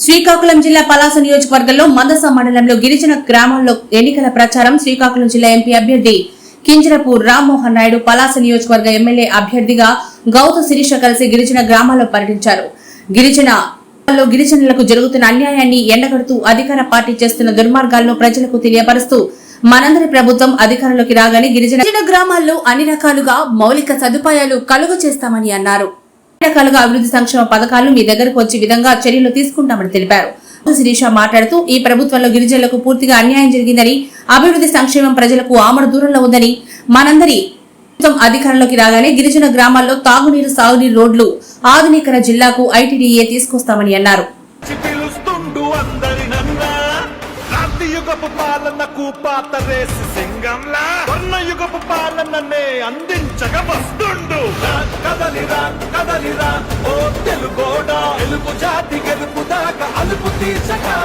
శ్రీకాకుళం జిల్లా పలాస నియోజకవర్గంలో మందస మండలంలో గిరిజన గ్రామాల్లో ఎన్నికల ప్రచారం. శ్రీకాకుళం జిల్లా ఎంపీ అభ్యర్థి కింజరపు రామ్మోహన్ నాయుడు పలాస నియోజకవర్గ ఎమ్మెల్యే అభ్యర్థిగా గౌత శిరీష కలిసి గిరిజన గ్రామాల్లో పర్యటించారు. గిరిజనులకు జరుగుతున్న అన్యాయాన్ని ఎండగడుతూ అధికార పార్టీ చేస్తున్న దుర్మార్గాలను ప్రజలకు తెలియపరుస్తూ మనందరి ప్రభుత్వం అధికారంలోకి రాగానే గిరిజన గ్రామాల్లో అన్ని రకాలుగా మౌలిక సదుపాయాలు కలుగు చేస్తామని అన్నారు. రకాలుగా అభివృద్ధి సంక్షేమ పథకాలను మీ దగ్గరకు వచ్చే విధంగా చర్యలు తీసుకుంటామని తెలిపారు. శిరీష మాట్లాడుతూ ఈ ప్రభుత్వంలో గిరిజనులకు పూర్తిగా అన్యాయం జరిగిందని, అభివృద్ధి సంక్షేమం ప్రజలకు ఆమడ దూరంలో ఉందని, మనందరి ప్రభుత్వం అధికారంలోకి రాగానే గిరిజన గ్రామాల్లో తాగునీరు, సాగునీరు, రోడ్లు ఆధునీకరణ జిల్లాకు ఐటీడీఏ తీసుకొస్తామని అన్నారు. యుగపు పాలనకు పాతరేసి సింగంలా యుగపు పాలననే అందించగా వస్తుండు. కదలిరా కదలిరా ఓ తెలుగోడా, తెలుగు జాతి గెలుపు దాకా అలుపు తీర్చగా.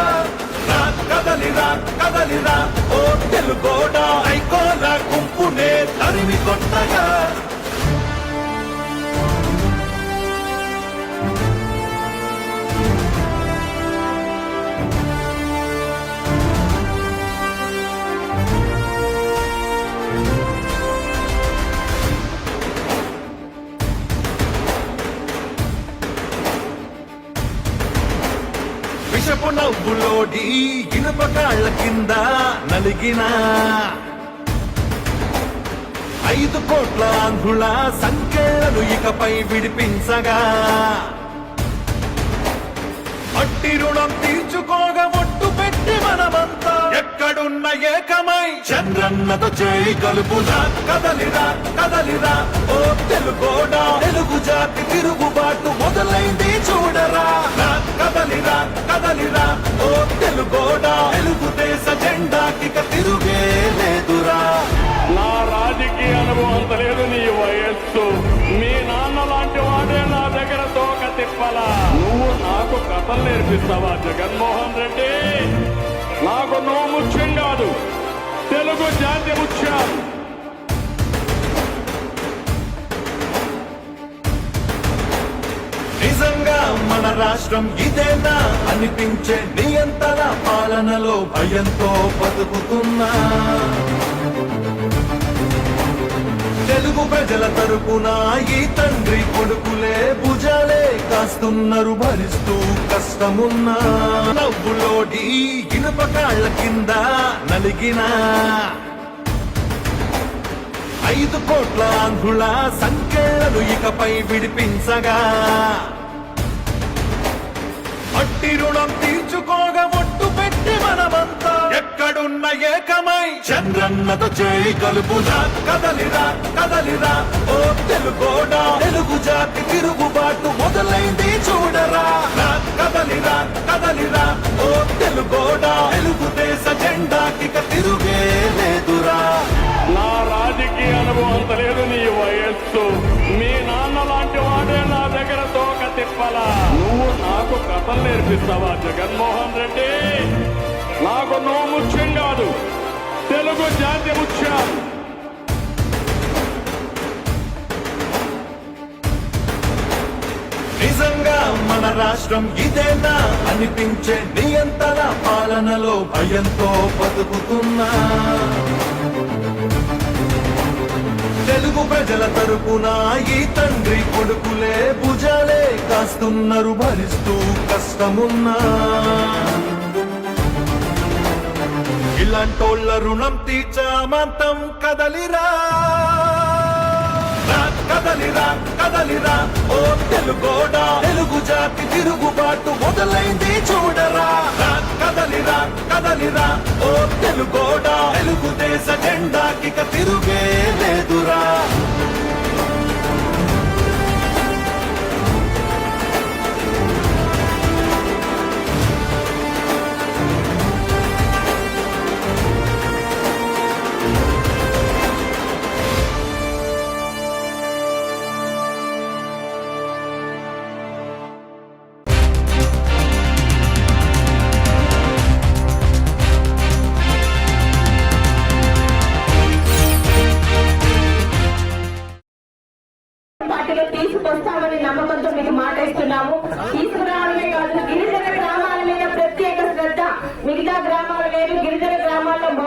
కదలిరా కదలిరా ఓ తెలుగోడా, ఐకోల గుంపునే తరిమి కొట్టగా. విషపు నవ్వులోడి ఇనుప కాళ్ల కింద నలిగిన 5 కోట్ల ఆంధ్రుల సంఖ్యలను ఇకపై విడిపించగా. మట్టి రుణం తీర్చుకోగా ఒట్టు పెట్టి మనమంతా ఎక్కడున్న ఏకమై చంద్రన్నతో చేయి కలుపుదా. కదలిరా కదలిరా ఓ తెలుగోడా, తెలుగు జాతి తిరుగుబాటు మొదలైంది చూడరా. కదలిరా కదలిరా ఓ తెలుగోడా, తెలుగుదేశ జెండాకి తిరుగే లేదురా. నా రాజకీయ అనుభవం అంత లేదు, నీ వయస్సు మీ నాన్న లాంటి వాడే నా దగ్గర తోక తిప్పలా. నువ్వు నాకు కథలు నేర్పిస్తావా జగన్మోహన్ రెడ్డి? నాకు నువ్వు ముఖ్యం కాదు, తెలుగు జాతి ముఖ్యం. నిజంగా మన రాష్ట్రం ఇదేనా అనిపించే నియంత్రణ పాలనలో భయంతో బతుకుతున్నా. తెలుగు ప్రజల తరపున ఈ తండ్రి కొడుకులే భుజాలే కాస్తున్నారు భరిస్తూ కష్టమున్నా. నవ్వులోడి ఇనుప కాళ్ల కింద నలిగిన 5 కోట్ల ఆంధ్రుల సంఖ్యలను ఇకపై విడిపించగా. మట్టి రుణం తీర్చుకోగా ఒట్టు పెట్టి మనమంతా ఎక్కడున్న ఏకమై చంద్రన్నతో చేయి కలుపుదా. కదలిరా కదలిరా ఓ తెలుగోడా, తెలుగు జాతి తిరుగుబాటు మొదలైంది చూడరా. కదలిరా కదలిరా ఓ తెలుగోడా, తెలుగుదేశ జెండాకి తిరుగే లేదురా. నా రాజకీయ అనుభవం అంత లేదు, నీ వయస్సు మీ నాన్న లాంటి వాడే నా దగ్గర తోక తిప్పలా. నువ్వు నాకు కథలు నేర్పిస్తావా జగన్మోహన్ రెడ్డి? నాకు నువ్వు ముఖ్యం కాదు, తెలుగు జాతి ముఖ్యం. నిజంగా మన రాష్ట్రం ఇదేనా అనిపించే నియంత్రణ పాలనలో భయంతో బతుకుతున్నా. తెలుగు ప్రజల తరపున ఈ తండ్రి కొడుకులే భుజాలే కాస్తున్నారు భరిస్తూ కష్టమున్నా. ఇలాంటోళ్ళ రుణం తీర్చామంతం. కదలిరా కదలిరా కదలిరా ఓ తెలుగోడా, తెలుగు జాతి తిరుగుబాటు మొదలైంది చూడరా. కదలిరా కదలిరా ఓ తెలుగోడా, తెలుగుదేశ జెండాకి తిరుగే లేదురా.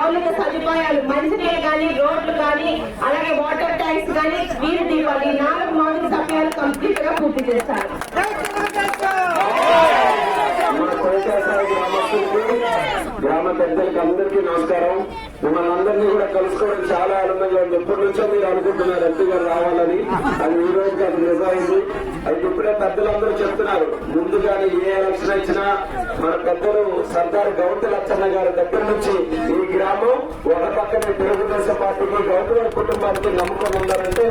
మౌలిక సదుపాయాలు మంచినీళ్ళు కానీ, రోడ్లు కానీ, అలాగే వాటర్ ట్యాంక్స్ కానీ, వీధి దీపాలు, ఈ 4 మౌలిక సదుపాయాలు కంప్లీట్ గా పూర్తి చేస్తారు. గ్రామ పెద్దలకి అందరికీ నమస్కారం. మిమ్మల్ని అందరినీ కూడా కలుసుకోవడం చాలా ఆనందంగా ఉంది. ఎప్పటి నుంచో మీరు అనుకుంటున్నారు ఎంపీ గారు రావాలని, అది ఈ రోజుకి అది నిజమైంది. అయితే ఇప్పుడే పెద్దలందరూ చెప్తున్నారు, ముందుగానే ఏ ఎలక్షన్ ఇచ్చినా మన పెద్దలు సర్దార్ గౌతు లచ్చన్న గారి దగ్గర నుంచి ఈ గ్రామం ఒక పక్కనే తెలుగుదేశం పార్టీకి గౌతు గారి కుటుంబానికి నమ్మకం ఉండాలంటే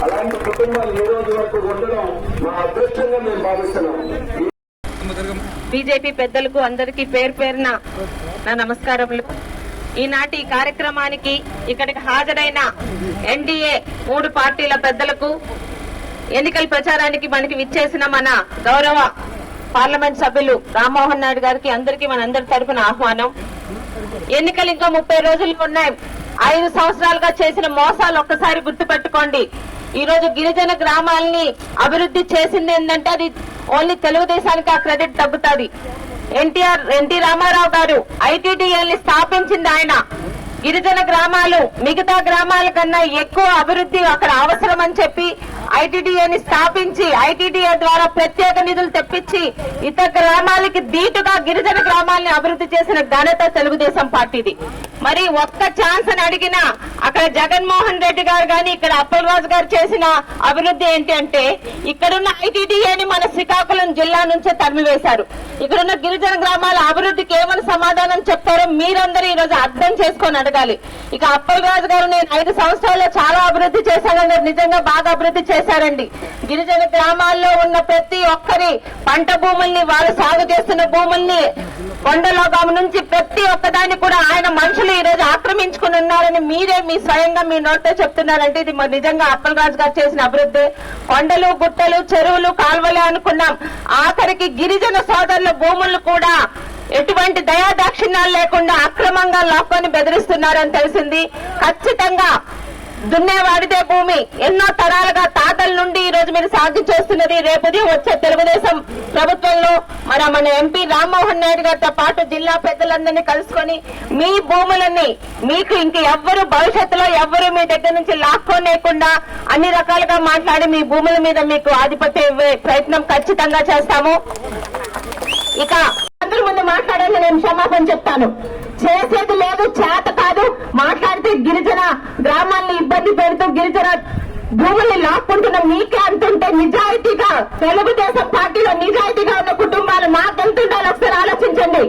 అలాంటి కుటుంబాలు ఈ రోజు వరకు ఉండడం మా అదృష్టంగా మేము భావిస్తున్నాం. బీజేపీ పెద్దలకు అందరికీ పేరు పేరున నా నమస్కారములు. ఈనాటి కార్యక్రమానికి ఇక్కడికి హాజరైన ఎన్డీఏ 3 పార్టీల పెద్దలకు, ఎన్నికల ప్రచారానికి మనకి విచ్చేసిన మన గౌరవ పార్లమెంట్ సభ్యులు రామ్మోహన్ నాయుడు గారికి అందరికీ మనందరి తరఫున ఆహ్వానం. ఎన్నికలు ఇంకా 30 రోజులు ఉన్నాయి. 5 సంవత్సరాలుగా చేసిన మోసాలు ఒక్కసారి గుర్తుపెట్టుకోండి. ఈ రోజు గిరిజన గ్రామాలని అభివృద్ధి చేసింది ఏంటంటే అది ఓన్లీ తెలుగుదేశానికి ఆ క్రెడిట్ తగ్గుతుంది. ఎన్టీ రామారావు గారు ఐటీడీఏని స్థాపించింది ఆయన. గిరిజన గ్రామాలు మిగతా గ్రామాల కన్నా ఎక్కువ అభివృద్ధి అక్కడ అవసరం అని చెప్పి ఐటీడీఏని స్థాపించి ఐటీడీఏ ద్వారా ప్రత్యేక నిధులు తెప్పించి ఇతర గ్రామాలకి దీటుగా గిరిజన గ్రామాలని అభివృద్ధి చేసిన ఘనత తెలుగుదేశం పార్టీది. మరి ఒక్క ఛాన్స్ అని అడిగినా అక్కడ జగన్మోహన్ రెడ్డి గారు గాని ఇక్కడ అప్పలరాజు గారు చేసిన అభివృద్ధి ఏంటి అంటే ఇక్కడున్న ఐటీడీఏని మన శ్రీకాకుళం జిల్లా నుంచే తరిమివేశారు. ఇక్కడున్న గిరిజన గ్రామాల అభివృద్ధికి ఏమని సమాధానం చెప్తారో మీరందరూ ఈ రోజు అర్థం చేసుకొని అడగాలి. ఇక అప్పలరాజు గారు నేను 5 సంవత్సరాల్లో చాలా అభివృద్ధి చేశానని నిజంగా బాగా అభివృద్ధి చేశారండి. గిరిజన గ్రామాల్లో ఉన్న ప్రతి ఒక్కరి పంట భూముల్ని, వాళ్ళు సాగు చేస్తున్న భూముల్ని, కొండలోగాము నుంచి ప్రతి ఒక్కదాన్ని కూడా ఆయన మనుషులు ఈ రోజు ఆక్రమించుకుని ఉన్నారని మీరే మీ స్వయంగా మీ నోట్తో చెప్తున్నారంటే ఇది నిజంగా అప్పలరాజు గారు చేసిన అభివృద్ధి. కొండలు, గుట్టలు, చెరువులు, కాల్వలే అనుకున్నాం. ఆఖరికి గిరిజన సోదరుల భూములు కూడా ఎటువంటి దయాదాక్షిణ్యాలు లేకుండా అక్రమంగా లాక్కొని బెదిరిస్తున్నారని తెలిసింది. ఖచ్చితంగా దున్నేవాడిదే భూమి. ఎన్నో తరాలుగా తాతల నుండి ఈ రోజు మీరు సాగు చేస్తున్నది. రేపు వచ్చే తెలుగుదేశం ప్రభుత్వంలో మన ఎంపీ రామ్మోహన్ నాయుడు గారితో పాటు జిల్లా పెద్దలందరినీ కలుసుకొని మీ భూములని మీకు ఇంక ఎవ్వరు భవిష్యత్తులో ఎవ్వరు మీ దగ్గర నుంచి లాక్కోలేకుండా అన్ని రకాలుగా మాట్లాడి మీ భూముల మీద మీకు ఆధిపత్యం ఇవ్వే ప్రయత్నం ఖచ్చితంగా చేస్తాము. ఇక అందరి ముందు మాట్లాడాలని నేను క్షమాపణ చెప్తాను. చేసేది లేదు, చేత కాదు. మాట్లాడితే గిరిజన గ్రామాన్ని ఇబ్బంది పెడుతూ గిరిజన భూముల్ని లాక్కుంటున్న మీకే అంటుంటే నిజాయితీగా తెలుగుదేశం పార్టీలో నిజాయితీగా ఉన్న కుటుంబాలు మాకెంతుంటారో ఒకసారి ఆలోచించండి.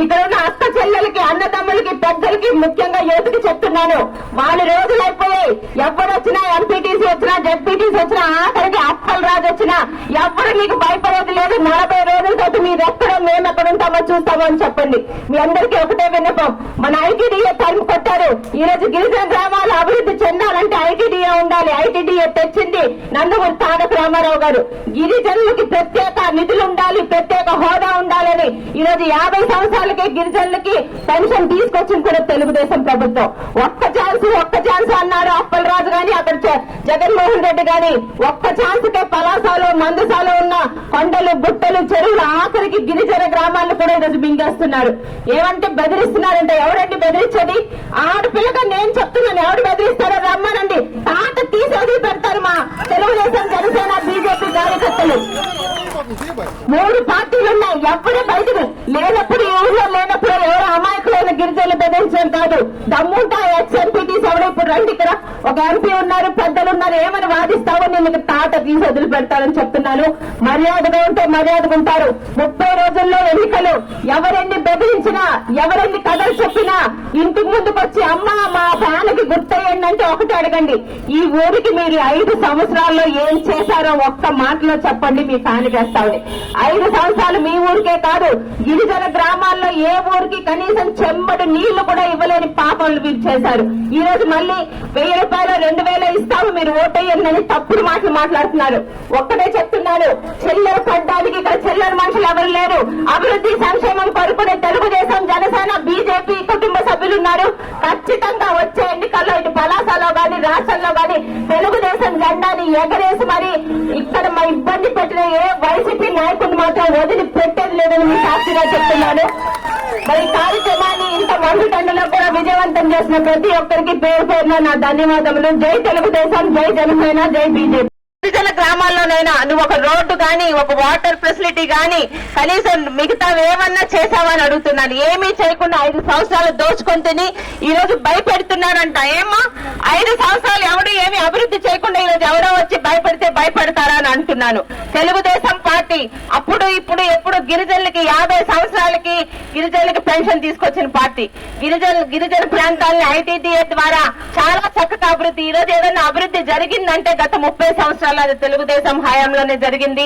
ఇక్కడ ఉన్న అక్క చెల్లెలకి, అన్నదమ్ములకి, పెద్దలకి, ముఖ్యంగా యువతకి చెప్తున్నాను, వాళ్ళ రోజులైపోయాయి. ఎవరు వచ్చినా, ఎంపీటీసీ వచ్చినా, జెడ్పీటీసీ వచ్చినా, ఆఖరికి అప్పలరాజు వచ్చినా ఎవరు మీకు భయపడేది లేదు. 40 రోజులతో మీరు ఎక్కడో మేము ఎక్కడ ఉంటామో చూస్తామో అని చెప్పండి. మీ అందరికీ ఒకటే విన్నపం, మన ఐటీడీఏ తరిమి కొట్టారు. ఈ రోజు గిరిజన గ్రామాలు అభివృద్ధి చెందాలంటే ఐటీడీఏ ఉండాలి. ఐటీడీఏ తెచ్చింది నందమూరి తారక రామారావు గారు. గిరిజనులకి ప్రత్యేక నిధులు ఉండాలి, ప్రత్యేక హోదా ఉండాలని ఈ రోజు 50 సంవత్సరాలకి గిరిజనులకి పెన్షన్ తీసుకొచ్చింది కూడా తెలుగుదేశం ప్రభుత్వం. ఒక్క ఛాన్స్ అన్నారు అప్పలరాజు గాని, అక్కడ జగన్మోహన్ రెడ్డి గాని. ఒక్క ఛాన్స్ కే పలాసాలో, మందసాలో ఉన్న కొండలు, గుట్టలు, చెరువులు, ఆఖరికి గిరిజన గ్రామాలను కూడా ఈరోజు మింగేస్తున్నారు. ఏమంటే బెదిరిస్తున్నారంటే ఎవరండి బెదిరించేది? ఆడపిల్లగా నేను చెప్తున్నాను, ఎవరు బెదిరిస్తారో రమ్మనండి. తాట తీసేది పెడతారు మా తెలుగుదేశం, జనసేన, బీజేపీ కార్యకర్తలు. 3 పార్టీలున్నాయి. ఎప్పుడే బయటకు లేనప్పుడు, ఊళ్ళో లేనప్పుడు ఎవరు అమాయకులైన గిరిజనులు బెదిరించడం కాదు. దమ్ముంటా ఎక్స్ఎంపీటీస్ ఎవరు ఇప్పుడు రండి, ఇక్కడ ఒక ఎంపీ ఉన్నారు, పెద్దలు ఉన్నారు, ఏమని వాదిస్తావో నేను తాట తీసి వదిలి పెడతానని చెప్తున్నాను. మర్యాదగా ఉంటే మర్యాదగా ఉంటారు. 30 రోజుల్లో ఎన్నికలు. ఎవరెన్ని బెదిరించినా, ఎవరెన్ని కథలు చెప్పినా ఇంటికి ముందుకు వచ్చి అమ్మ మా ఫ్యాన్కి గుర్తయ్యండి అంటే ఒకటి అడగండి, ఈ ఊరికి మీరు 5 సంవత్సరాల్లో ఏం చేశారో ఒక్క మాటలో చెప్పండి, మీ ఫ్యాన్కి వేస్తామని. 5 సంవత్సరాలు మీ ఊరికే కాదు, గిరిజన గ్రామాల్లో ఏ ఊరికి కనీసం చెమ్మడి నీళ్లు కూడా ఇవ్వలేని పాపలు మీరు చేశారు. ఈ రోజు మళ్ళీ 1000 రూపాయలు 2000 ఇస్తాము మీరు ఓటేయండి అని తప్పుడు మాటలు మాట్లాడుతున్నారు. ఒక్కటే చెప్తున్నాను, చెల్లెలు పడ్డానికి ఇక్కడ చెల్లెలు మనుషులు ఎవరు లేరు. అభివృద్ధి సంక్షేమం కోరుకునే తెలుగుదేశం, జనసేన, బీజేపీ కుటుంబ సభ్యులున్నారు. ఖచ్చితంగా వచ్చే ఎన్నికల్లో ఇటు పలాసలో గాని, రాష్ట్రంలో గాని తెలుగుదేశం జెండాని ఎగరేసి మరి ఇక్కడ మా ఇబ్బంది పెట్టిన ఏ వైసీపీ నాయకుడు మాత్రం వదిలి పెట్టేది లేదని మీ సాక్షిగా చెప్తున్నాను. మరి ఈ కార్యక్రమాన్ని ఇంత మండుటండలో కూడా విజయవంతం చేసిన ప్రతి ఒక్కరికి పేరు పేరున నా ధన్యవాదములు. జై తెలుగుదేశం, జై జనసేన, జై బీజేపీ. గిరిజన గ్రామాల్లోనైనా నువ్వు ఒక రోడ్డు గాని, ఒక వాటర్ ఫెసిలిటీ గాని, కనీసం మిగతా ఏమన్నా చేశావని అడుగుతున్నాను. ఏమీ చేయకుండా 5 సంవత్సరాలు దోచుకొని తిని ఈ రోజు భయపెడుతున్నారంట. ఏమా 5 సంవత్సరాలు ఎవడు ఏమి అభివృద్ధి చేయకుండా ఈ రోజు ఎవరో వచ్చి భయపెడితే భయపడతారా అని అంటున్నాను. తెలుగుదేశం పార్టీ అప్పుడు ఇప్పుడు ఎప్పుడు గిరిజనులకి 50 సంవత్సరాలకి గిరిజనులకి పెన్షన్ తీసుకొచ్చిన పార్టీ. గిరిజన ప్రాంతాలని ఐటీడీఏ ద్వారా చాలా చక్కగా అభివృద్ధి. ఈ రోజు ఏదైనా అభివృద్ధి జరిగిందంటే గత 30 సంవత్సరాలు అది తెలుగుదేశం హయాంలోనే జరిగింది.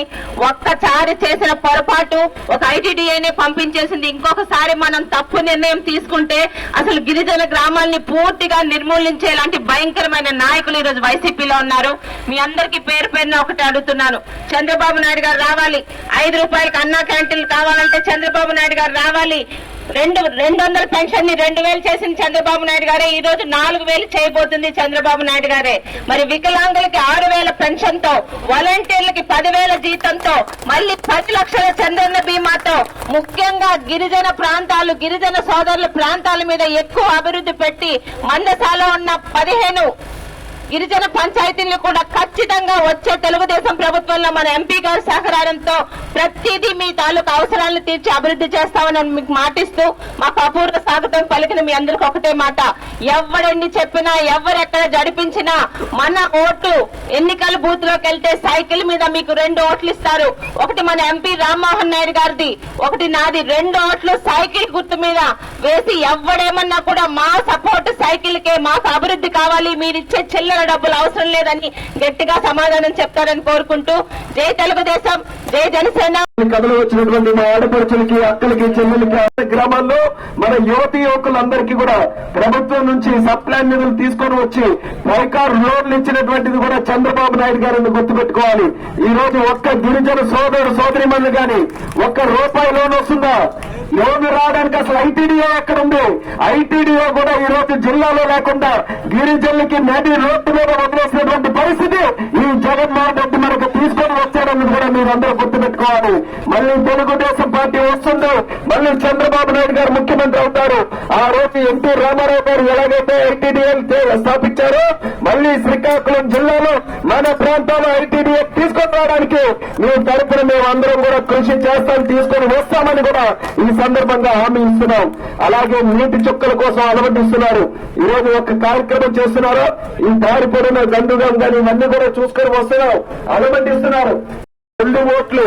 ఒక్కసారి చేసిన పొరపాటు ఒక ఐటీడీఏనే పంపించేసింది. ఇంకొకసారి మనం తప్పు నిర్ణయం తీసుకుంటే అసలు గిరిజన గ్రామాల్ని పూర్తిగా నిర్మూలించేలాంటి భయంకరమైన నాయకులు ఈ రోజు వైసీపీలో ఉన్నారు. మీ అందరికీ పేరు పేరున ఒకటి అడుగుతున్నాను. చంద్రబాబు నాయుడు గారు రావాలి. 5 రూపాయలకి అన్నా క్యాంటీన్లు కావాలంటే చంద్రబాబు నాయుడు గారు రావాలి. 200 పెన్షన్ ని 2000 చేసిన చంద్రబాబు నాయుడు గారే ఈ రోజు 4000 చేయబోతుంది చంద్రబాబు నాయుడు గారే. మరి వికలాంగులకి 6000 పెన్షన్ తో, వాలంటీర్లకి 10,000 జీతంతో, మళ్ళీ 10 లక్షల చంద్రన్న బీమాతో, ముఖ్యంగా గిరిజన ప్రాంతాలు, గిరిజన సోదరుల ప్రాంతాల మీద ఎక్కువ అభివృద్ధి పెట్టి మందసాలో ఉన్న 15 గిరిజన పంచాయతీలను కూడా ఖచ్చితంగా వచ్చే తెలుగుదేశం ప్రభుత్వంలో మన ఎంపీ గారి సహకారంతో ప్రతిదీ మీ తాలూకు అవసరాలను తీర్చి అభివృద్ధి చేస్తామని మీకు మాటిస్తూ మాకు అపూర్వ స్వాగతం పలికిన మీ అందరికి ఒకటే మాట. ఎవరెన్ని చెప్పినా, ఎవరెక్కడ జడిపించినా మన ఓటు ఎన్నికల బూత్ లోకి వెళ్తే సైకిల్ మీద మీకు 2 ఓట్లు ఇస్తారు. ఒకటి మన ఎంపీ రామ్మోహన్ నాయుడు గారిది, ఒకటి నాది. 2 ఓట్లు సైకిల్ గుర్తు మీద వేసి ఎవడేమన్నా కూడా మా సపోర్ట్ సైకిల్ కే, మాకు అభివృద్ధి కావాలి, మీరిచ్చే చిల్లర డబ్బులు అవసరం లేదని గట్టిగా సమాధానం చెప్తారని కోరుకుంటూ జై తెలుగుదేశం, జై జనసేన. కథలు వచ్చినటువంటి మా ఆడపడుచులకి, అక్కలకి, చెల్లెలకి, గ్రామాల్లో మన యువతి యువకులందరికీ కూడా ప్రభుత్వం నుంచి సప్లాన్ నిధులు తీసుకొని వచ్చి పైకారు లోన్లు ఇచ్చినటువంటిది కూడా చంద్రబాబు నాయుడు గారిని గుర్తుపెట్టుకోవాలి. ఈ రోజు ఒక్క గిరిజన సోదరుడు సోదరిమణులు గాని ₹1 లోన్ వస్తుందా? లోన్ రావడానికి అసలు ఐటీడీఓ ఎక్కడుంది? ఐటీడీఓ కూడా ఈ రోజు జిల్లాలో లేకుండా గిరిజనులకి నది రోడ్డు మీద వదిలేసినటువంటి పరిస్థితి ఈ జగన్మోహన్ రెడ్డి మనకు తీసుకొని వచ్చాడని కూడా మీరందరూ గుర్తుపెట్టుకోవాలి. మళ్ళీ తెలుగుదేశం పార్టీ వస్తుంది, మళ్ళీ చంద్రబాబు నాయుడు గారు ముఖ్యమంత్రి అవుతారు. ఆ రోజు ఎన్టీ రామారావు గారు ఎలాగైతే ఐటీడీఏ స్థాపించారో మళ్ళీ శ్రీకాకుళం జిల్లాలో మన ప్రాంతాల్లో ఐటీడీఏ తీసుకొని రావడానికి మీ తరపున మేము అందరం కూడా కృషి చేస్తాం, తీసుకొని వస్తామని కూడా ఈ సందర్భంగా హామీ ఇస్తున్నాం. అలాగే నీటి చుక్కల కోసం అలవటిస్తున్నారు. ఈ రోజు ఒక కార్యక్రమం చేస్తున్నారు. ఈ దారి పొడిన గందుగం కానీ ఇవన్నీ కూడా చూసుకొని వస్తున్నాం, అలవటిస్తున్నారు. 2 ఓట్లు,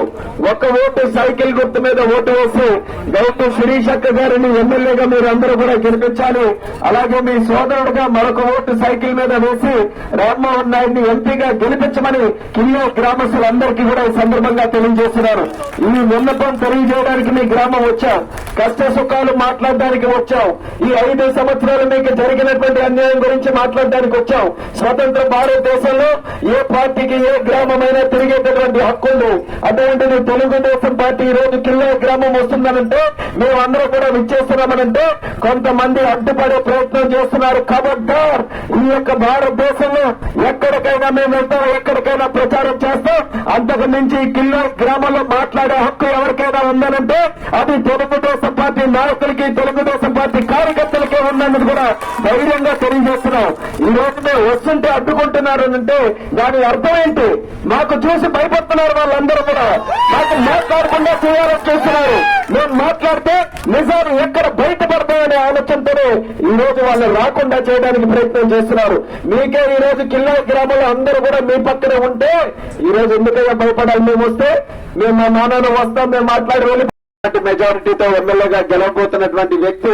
1 ఓటు సైకిల్ గుర్తు మీద ఓటు వేసి గౌతు శిరీషక్క గారిని ఎమ్మెల్యేగా మీరు అందరూ కూడా గెలిపించాలి. అలాగే మీ సోదరుడుగా మరొక ఓటు సైకిల్ మీద వేసి రామ్మోహన్ నాయుడిని ఎంపీగా గెలిపించమని కిల్లో గ్రామస్తులందరికీ కూడా ఈ సందర్భంగా తెలియజేస్తున్నారు. ఈ ఉన్నతం తెలియజేయడానికి మీ గ్రామం వచ్చాం, కష్ట సుఖాలు మాట్లాడడానికి వచ్చాం, ఈ 5 సంవత్సరాలు మీకు జరిగినటువంటి అన్యాయం గురించి మాట్లాడడానికి వచ్చాం. స్వతంత్ర భారతదేశంలో ఏ పార్టీకి ఏ గ్రామమైనా తిరిగేటటువంటి హక్కు ఉంది. అటువంటిది తెలుగుదేశం పార్టీ ఈ రోజు కిల్లో గ్రామం వస్తుందనంటే మేమందరూ కూడా విచ్చేస్తున్నామనంటే కొంతమంది అడ్డుపడే ప్రయత్నం చేస్తున్నారు. ఖబర్దార్, ఈ యొక్క భారతదేశంలో ఎక్కడికైనా మేము వెళ్తాం, ఎక్కడికైనా ప్రచారం చేస్తాం. అంతకు మించి ఈ కిల్లో గ్రామంలో మాట్లాడే హక్కు ఎవరికైనా ఉందనంటే అది తెలుగుదేశం పార్టీ నాయకులకి, తెలుగుదేశం పార్టీ కార్యకర్తలకే ఉందన్నది కూడా ధైర్యంగా తెలియజేస్తున్నాం. ఈ రోజు మేము వస్తుంటే అడ్డుకుంటున్నారు అంటే దాని అర్థం ఏంటి? మాకు చూసి భయపడుతున్నారు వాళ్ళందరూ కూడా. మాకు మాట్లాడకుండా చేయాలని చూస్తున్నారు. మేము మాట్లాడితే నిజాలు ఎక్కడ బయటపడతాయనే ఆలోచనతోనే ఈ రోజు వాళ్ళు రాకుండా చేయడానికి ప్రయత్నం చేస్తున్నారు. మీకే ఈ రోజు కిల్లా గ్రామంలో అందరూ కూడా మీ పక్కనే ఉంటే ఈ రోజు ఎందుకయ్యా భయపడాలి? మేము వస్తే మేము మా నాన్న వస్తాం, మేము మాట్లాడి వెళ్ళి మెజారిటీతో ఎమ్మెల్యేగా గెలవబోతున్నటువంటి వ్యక్తి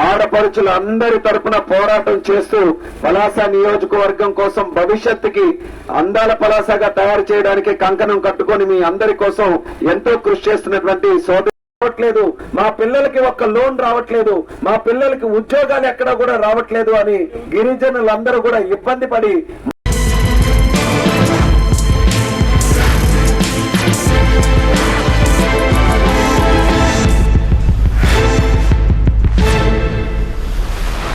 ఆడపడుచులు అందరి తరపున పోరాటం చేస్తూ పలాస నియోజకవర్గం కోసం భవిష్యత్తుకి అందాల పలాసగా తయారు చేయడానికి కంకణం కట్టుకొని మీ అందరి కోసం ఎంతో కృషి చేస్తున్నటువంటి సోదరు రావట్లేదు, మా పిల్లలకి ఒక్క లోన్ రావట్లేదు, మా పిల్లలకి ఉద్యోగాలు ఎక్కడా కూడా రావట్లేదు అని గిరిజనులందరూ కూడా ఇబ్బంది పడి